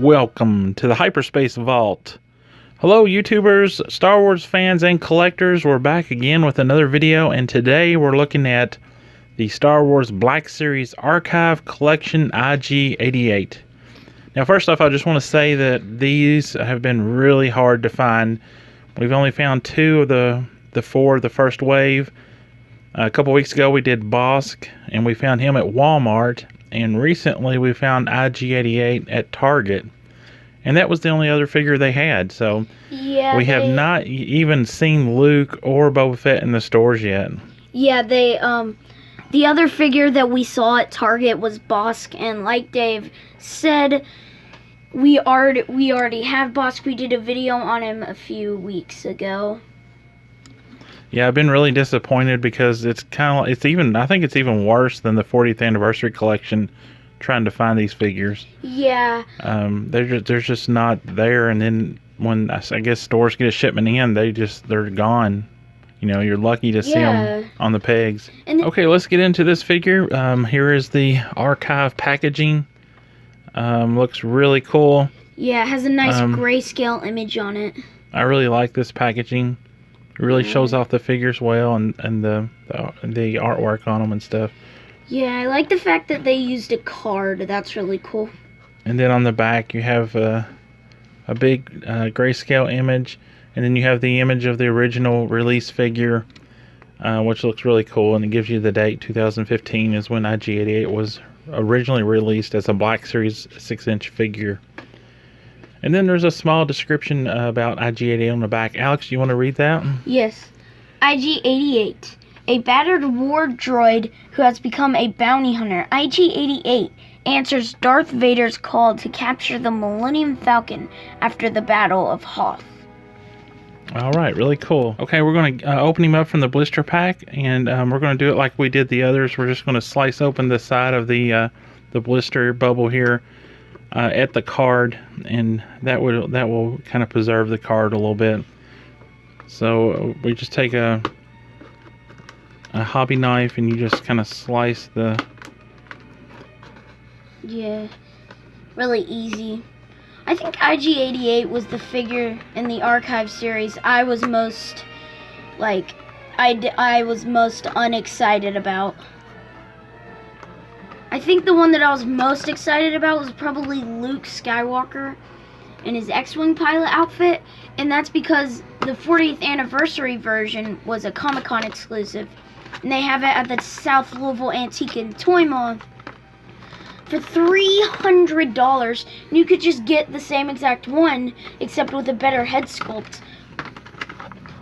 Welcome to the Hyperspace Vault. Hello YouTubers, Star Wars fans, and collectors. We're back again with another video, and today we're looking at the Star Wars Black Series Archive Collection IG-88. Now first off, I just want to say that these have been really hard to find. We've only found two of the four of the first wave. A couple weeks ago we did Bosk, and we found him at Walmart. And recently we found IG-88 at Target. And that was the only other figure they had. So yeah, we have not even seen Luke or Boba Fett in the stores yet. Yeah, the other figure that we saw at Target was Bosk, and like Dave said, we already have Bosk. We did a video on him a few weeks ago. Yeah, I've been really disappointed because it's kind of, I think it's even worse than the 40th anniversary collection trying to find these figures. Yeah. They're just not there, and then when I guess stores get a shipment in, they're gone. You know, you're lucky to see them on the pegs. Okay, let's get into this figure. Here is the archive packaging. Looks really cool. Yeah, it has a nice grayscale image on it. I really like this packaging. It really shows off the figures well, and the artwork on them and stuff. Yeah, I like the fact that they used a card. That's really cool. And then on the back you have a big grayscale image, and then you have the image of the original release figure, which looks really cool, and it gives you the date. 2015 is when IG-88 was originally released as a Black Series 6-inch figure. And then there's a small description about IG-88 on the back. Alex, do you want to read that? Yes. IG-88, a battered war droid who has become a bounty hunter. IG-88 answers Darth Vader's call to capture the Millennium Falcon after the Battle of Hoth. All right, really cool. Okay, we're going to open him up from the blister pack, and we're going to do it like we did the others. We're just going to slice open the side of the blister bubble here at the card, and that will kind of preserve the card a little bit. So we just take a hobby knife, and you just kind of slice the... Yeah, really easy. I think IG-88 was the figure in the Archive series I was most, I was most unexcited about. I think the one that I was most excited about was probably Luke Skywalker in his X-Wing pilot outfit, and that's because the 40th anniversary version was a Comic-Con exclusive, and they have it at the South Louisville Antique and Toy Mall for $300, and you could just get the same exact one, except with a better head sculpt,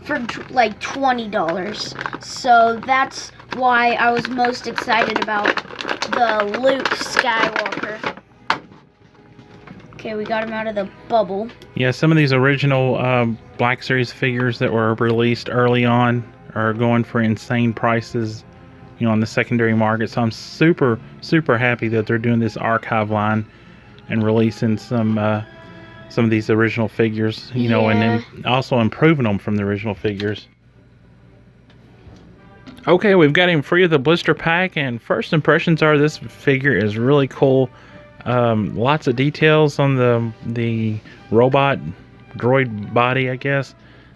for like $20. So that's why I was most excited about the Luke Skywalker. Okay, we got him out of the bubble. Yeah, some of these original Black Series figures that were released early on are going for insane prices, you know, on the secondary market. So I'm super happy that they're doing this archive line and releasing some of these original figures, you know, and then also improving them from the original figures. Okay, we've got him free of the blister pack, and first impressions are this figure is really cool. Lots of details on the robot droid body, I guess.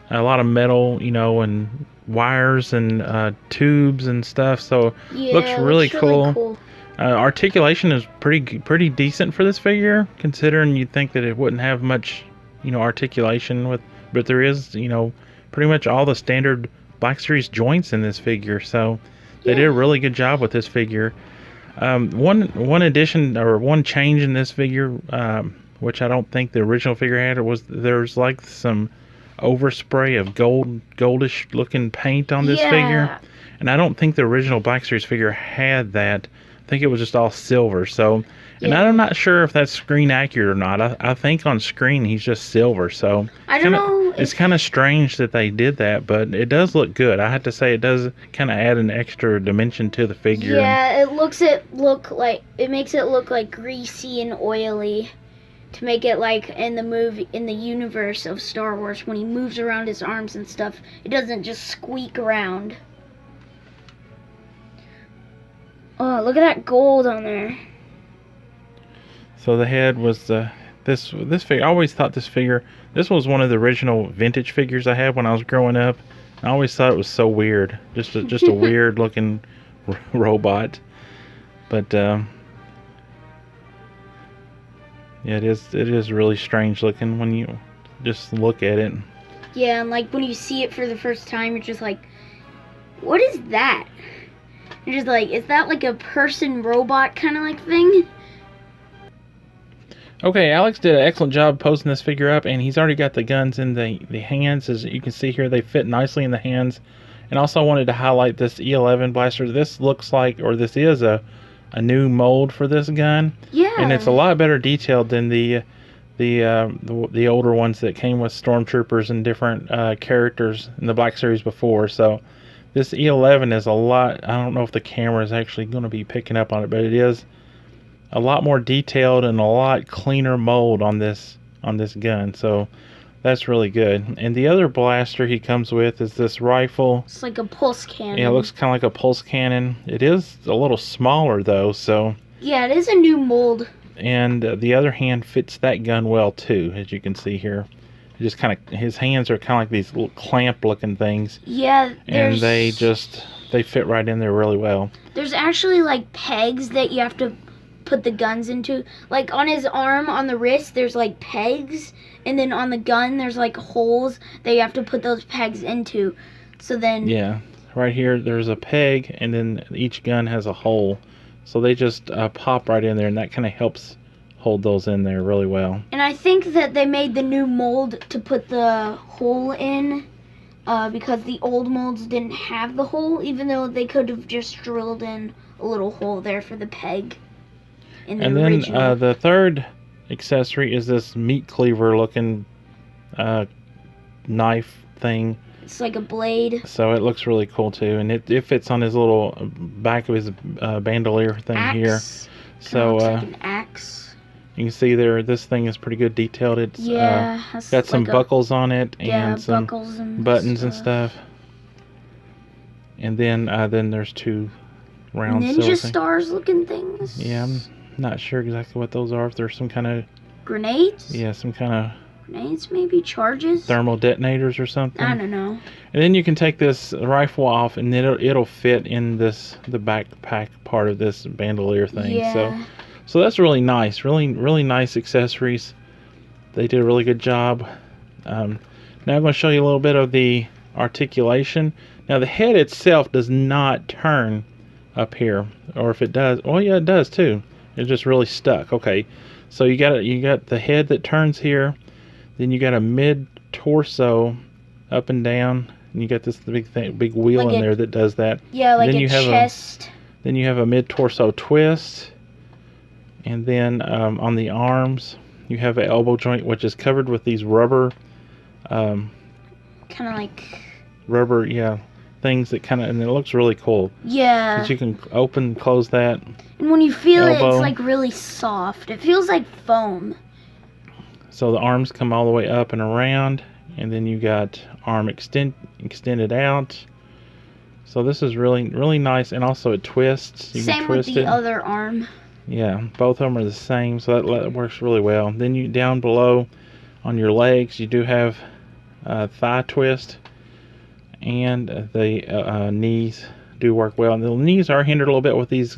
A lot of metal, you know, and wires and tubes and stuff. So looks really cool. Articulation is pretty decent for this figure, considering you'd think that it wouldn't have much, you know, articulation with, but there is, you know, pretty much all the standard Black Series joints in this figure. So they did a really good job with this figure. One addition or one change in this figure, which I don't think the original figure had, was there's like some overspray of goldish looking paint on this figure, and I don't think the original Black Series figure had that. I think it was just all silver. So And Yeah. I'm not sure if that's screen accurate or not. I think on screen he's just silver, so I don't know. it's kind of strange that they did that, but it does look good. I have to say it does kind of add an extra dimension to the figure. Yeah, it makes it look like greasy and oily to make it like in the universe of Star Wars when he moves around his arms and stuff, it doesn't just squeak around. Oh, look at that gold on there. So the head was this figure. I always thought this was one of the original vintage figures I had when I was growing up. I always thought it was so weird, just a weird looking robot. But yeah, it is really strange looking when you just look at it. Yeah, and like when you see it for the first time, you're just like, what is that? You're just like, is that like a person robot kind of like thing? Okay, Alex did an excellent job posing this figure up, and he's already got the guns in the hands. As you can see here, they fit nicely in the hands. And also I wanted to highlight this E11 blaster. This looks like, or this is a new mold for this gun. Yeah. And it's a lot better detailed than the older ones that came with stormtroopers and different characters in the Black Series before. So this E11 is a lot. I don't know if the camera is actually going to be picking up on it, but it is a lot more detailed and a lot cleaner mold on this gun. So that's really good. And the other blaster he comes with is this rifle. It's like a pulse cannon. Yeah, it looks kind of like a pulse cannon. It is a little smaller though, so. Yeah, it is a new mold. And the other hand fits that gun well too, as you can see here. It just kind of, his hands are kind of like these little clamp looking things. Yeah, and they fit right in there really well. There's actually like pegs that you have to put the guns into. Like on his arm, on the wrist, there's like pegs, and then on the gun there's like holes that you have to put those pegs into. So then yeah, right here there's a peg, and then each gun has a hole, so they just pop right in there, and that kind of helps hold those in there really well. And I think that they made the new mold to put the hole in because the old molds didn't have the hole, even though they could have just drilled in a little hole there for the peg. And then the third accessory is this meat cleaver looking knife thing. It's like a blade. So it looks really cool too, and it fits on his little back of his bandolier thing axe. Here. So looks like an axe. You can see there, this thing is pretty good detailed. It's got some buckles on it, and some buckles and buttons and stuff. And then there's two round ninja stars looking things. Yeah, I'm not sure exactly what those are. If there's some kind of grenades. Yeah, some kind of grenades, maybe charges. Thermal detonators or something. I don't know. And then you can take this rifle off, and it'll fit in the backpack part of this bandolier thing. Yeah. So that's really nice. Really nice accessories. They did a really good job. Now I'm going to show you a little bit of the articulation. Now the head itself does not turn up here, or if it does, oh yeah, it does too. It's just really stuck. Okay, so you got the head that turns here, then you got a mid torso up and down, and you got this big wheel like in there that does that. Yeah, like then a chest. Then you have a mid torso twist, and then on the arms you have an elbow joint which is covered with these rubber, kind of like rubber, yeah, things that kind of, and it looks really cool. Yeah. Because you can open and close that. And when you feel elbow. it, it's like really soft. It feels like foam. So the arms come all the way up and around, and then you got arm extended out. So this is really nice, and also it twists. You Same can twist with the it. other arm. Yeah, both of them are the same, so that works really well. Then you down below on your legs, you do have thigh twist, and the knees do work well. And the knees are hindered a little bit with these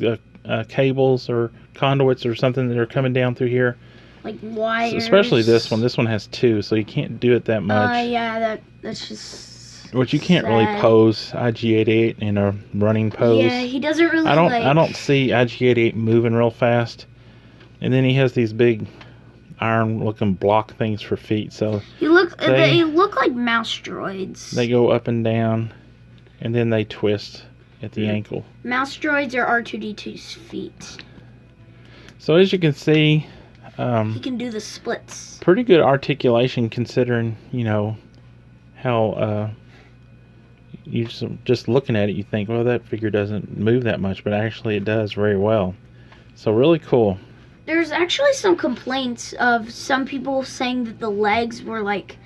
cables or conduits or something that are coming down through here. Like wires. So especially this one. This one has two, so you can't do it that much. Yeah, that's just. Which you can't really pose IG-88 in a running pose. Yeah, he doesn't really. I don't see IG-88 moving real fast. And then he has these big iron-looking block things for feet. So they look like mouse droids. They go up and down, and then they twist at the ankle. Mouse droids are R2-D2's feet. So as you can see, He can do the splits. pretty good articulation considering, you know, how you just looking at it, you think, well, that figure doesn't move that much, but actually it does very well. So really cool. There's actually some complaints of some people saying that the legs were like,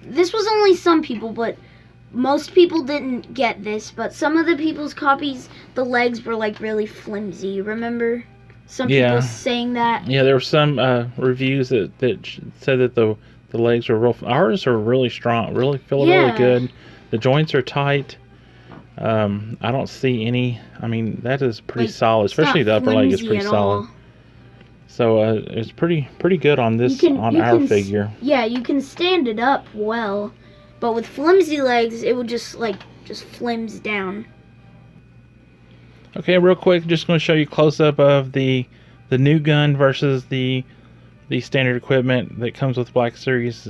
this was only some people, but most people didn't get this, but some of the people's copies, the legs were like really flimsy. Remember some people saying that? Yeah, there were some reviews that said that the legs were real. Ours are really strong, really feel really good. The joints are tight. I don't see any. I mean, that is pretty solid, especially the upper leg is pretty solid. So it's pretty good on this our figure. Yeah, you can stand it up well, but with flimsy legs, it would just flims down. Okay, real quick, just going to show you close up of the new gun versus the standard equipment that comes with Black Series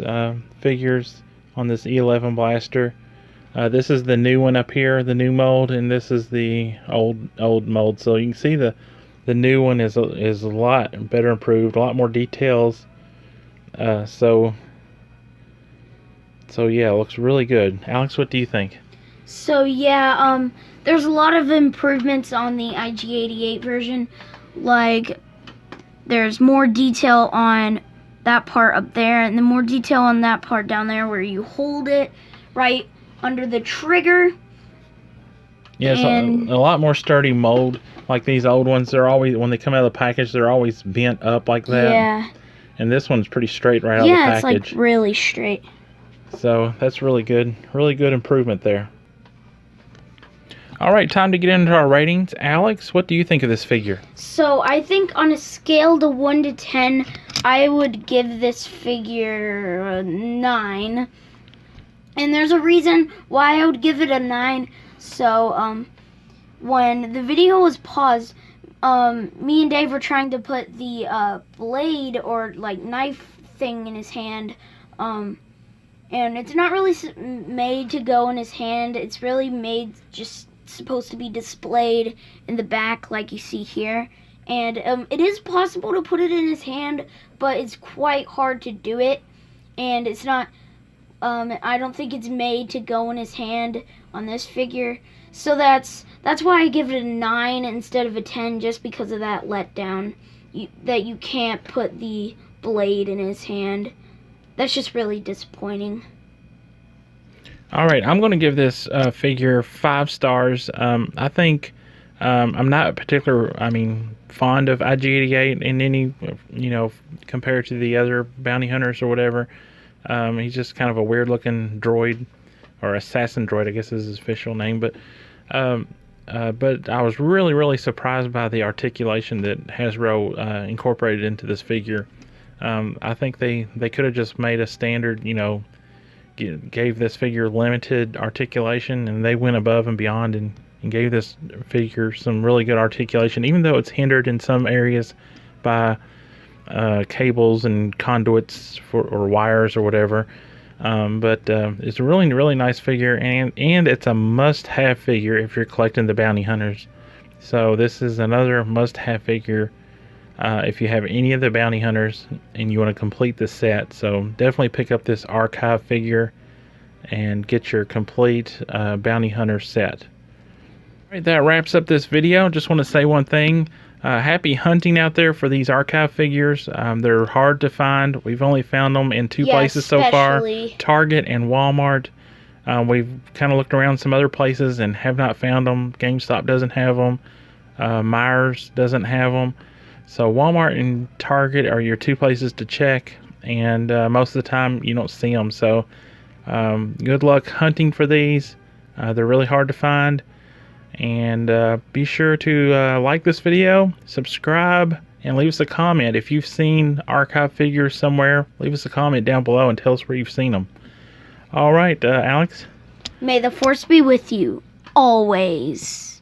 figures on this E11 blaster. This is the new one up here, the new mold, and this is the old mold. So you can see the new one is a lot better improved, a lot more details. So yeah, it looks really good. Alex, what do you think? So yeah, there's a lot of improvements on the IG-88 version. Like, there's more detail on that part up there, and then more detail on that part down there where you hold it right under the trigger. Yeah, it's a lot more sturdy mold. Like these old ones, they're always, when they come out of the package, they're always bent up like that. Yeah. And this one's pretty straight right out of the package. Yeah, it's like really straight. So that's really good. Really good improvement there. All right, time to get into our ratings. Alex, what do you think of this figure? So I think on a scale to 1 to 10, I would give this figure a 9. And there's a reason why I would give it a 9. So when the video was paused, me and Dave were trying to put the blade or like knife thing in his hand, and it's not really made to go in his hand. It's really made just supposed to be displayed in the back like you see here, and it is possible to put it in his hand, but it's quite hard to do it, and it's not I don't think it's made to go in his hand on this figure. So that's why I give it a 9 instead of a 10, just because of that letdown, that you can't put the blade in his hand. That's just really disappointing. All right, I'm going to give this figure 5 stars. I think I'm not fond of IG-88 in any, compared to the other bounty hunters or whatever. He's just kind of a weird-looking droid, or assassin droid, I guess is his official name. But I was really, really surprised by the articulation that Hasbro incorporated into this figure. I think they could have just made a standard, gave this figure limited articulation, and they went above and beyond and gave this figure some really good articulation, even though it's hindered in some areas by cables and conduits or wires or whatever. But it's a really, really nice figure, and it's a must-have figure if you're collecting the bounty hunters. So this is another must-have figure if you have any of the bounty hunters and you want to complete the set. So definitely pick up this Archive figure and get your complete bounty hunter set. All right, that wraps up this video. Just want to say one thing. Happy hunting out there for these Archive figures. They're hard to find. We've only found them in 2 places so far, Target and Walmart. We've kind of looked around some other places and have not found them. GameStop doesn't have them. Myers doesn't have them. So Walmart and Target are your 2 places to check, and most of the time you don't see them. So good luck hunting for these. They're really hard to find. And be sure to like this video, subscribe, and leave us a comment. If you've seen Archive figures somewhere, leave us a comment down below and tell us where you've seen them. All right, Alex? May the Force be with you, always.